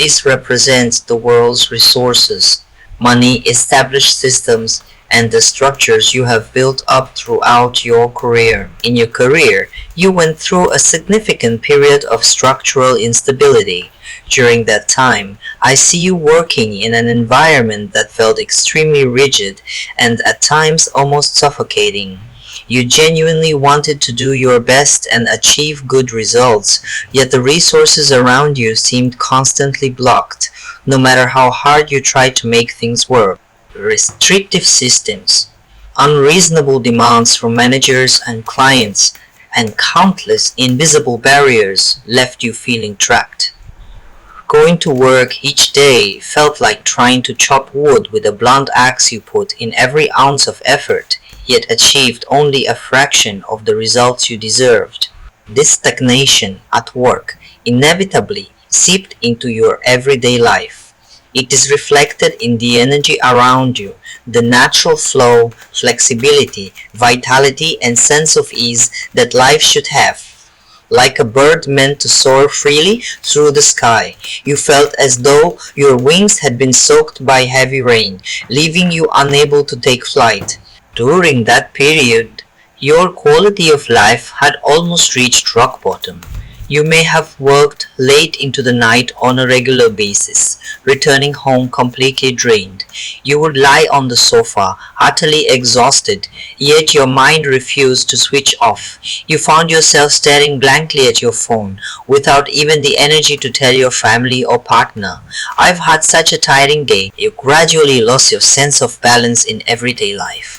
This represents the world's resources, money, established systems, and the structures you have built up throughout your career. In your career, you went through a significant period of structural instability. During that time, I see you working in an environment that felt extremely rigid and at times almost suffocating. You genuinely wanted to do your best and achieve good results, yet the resources around you seemed constantly blocked, no matter how hard you tried to make things work. Restrictive systems, unreasonable demands from managers and clients, and countless invisible barriers left you feeling trapped. Going to work each day felt like trying to chop wood with a blunt axe. You put in every ounce of effort, yet achieved only a fraction of the results you deserved. This stagnation at work inevitably seeped into your everyday life. It is reflected in the energy around you, the natural flow, flexibility, vitality, and sense of ease that life should have. Like a bird meant to soar freely through the sky, you felt as though your wings had been soaked by heavy rain, leaving you unable to take flight. During that period, your quality of life had almost reached rock bottom. You may have worked late into the night on a regular basis, returning home completely drained. You would lie on the sofa, utterly exhausted, yet your mind refused to switch off. You found yourself staring blankly at your phone, without even the energy to tell your family or partner, "I've had such a tiring day." You gradually lost your sense of balance in everyday life.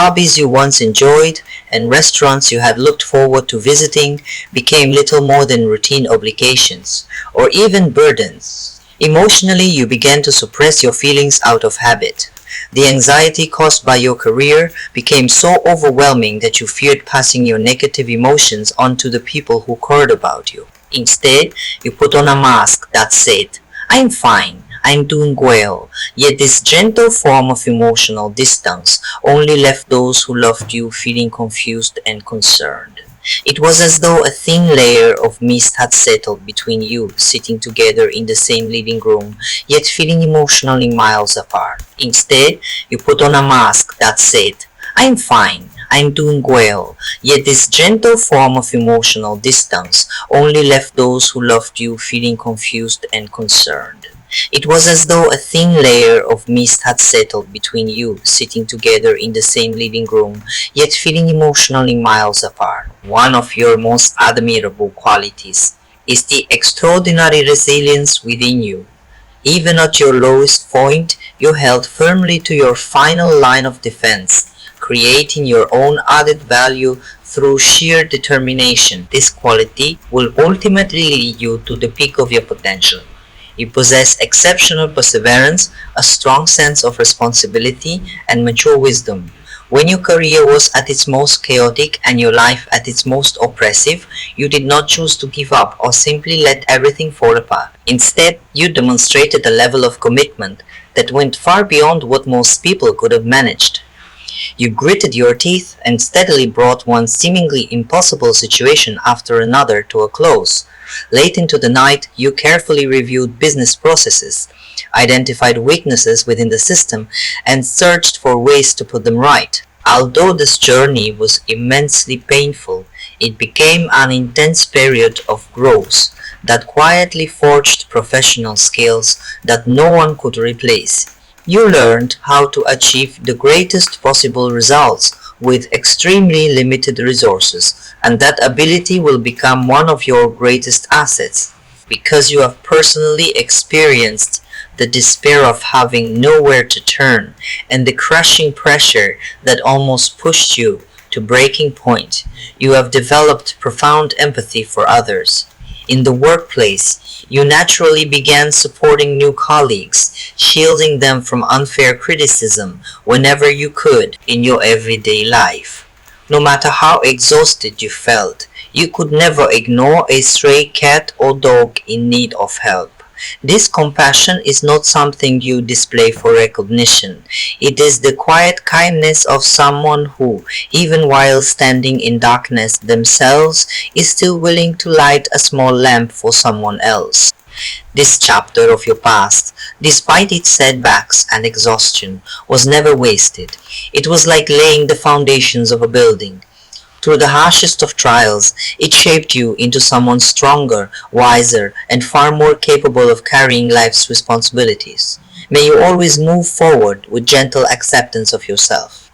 Hobbies you once enjoyed and restaurants you had looked forward to visiting became little more than routine obligations, or even burdens. Emotionally, you began to suppress your feelings out of habit. The anxiety caused by your career became so overwhelming that you feared passing your negative emotions on to the people who cared about you. Instead, you put on a mask that said, "I'm fine. I'm doing well." Yet this gentle form of emotional distance only left those who loved you feeling confused and concerned. It was as though a thin layer of mist had settled between you, sitting together in the same living room, yet feeling emotionally miles apart. Instead, you put on a mask that said, "I'm fine. I'm doing well." Yet this gentle form of emotional distance only left those who loved you feeling confused and concerned. It was as though a thin layer of mist had settled between you, sitting together in the same living room, yet feeling emotionally miles apart. One of your most admirable qualities is the extraordinary resilience within you. Even at your lowest point, you held firmly to your final line of defense, creating your own added value through sheer determination. This quality will ultimately lead you to the peak of your potential. You possess exceptional perseverance, a strong sense of responsibility, and mature wisdom. When your career was at its most chaotic and your life at its most oppressive, you did not choose to give up or simply let everything fall apart. Instead, you demonstrated a level of commitment that went far beyond what most people could have managed. You gritted your teeth and steadily brought one seemingly impossible situation after another to a close. Late into the night, you carefully reviewed business processes, identified weaknesses within the system, and searched for ways to put them right. Although this journey was immensely painful, it became an intense period of growth that quietly forged professional skills that no one could replace. You learned how to achieve the greatest possible results with extremely limited resources, and that ability will become one of your greatest assets because you have personally experienced the despair of having nowhere to turn and the crushing pressure that almost pushed you to breaking point. You have developed profound empathy for others. In the workplace, you naturally began supporting new colleagues, shielding them from unfair criticism whenever you could in your everyday life. No matter how exhausted you felt, you could never ignore a stray cat or dog in need of help. This compassion is not something you display for recognition. It is the quiet kindness of someone who, even while standing in darkness themselves, is still willing to light a small lamp for someone else. This chapter of your past, despite its setbacks and exhaustion, was never wasted. It was like laying the foundations of a building. Through the harshest of trials, it shaped you into someone stronger, wiser, and far more capable of carrying life's responsibilities. May you always move forward with gentle acceptance of yourself.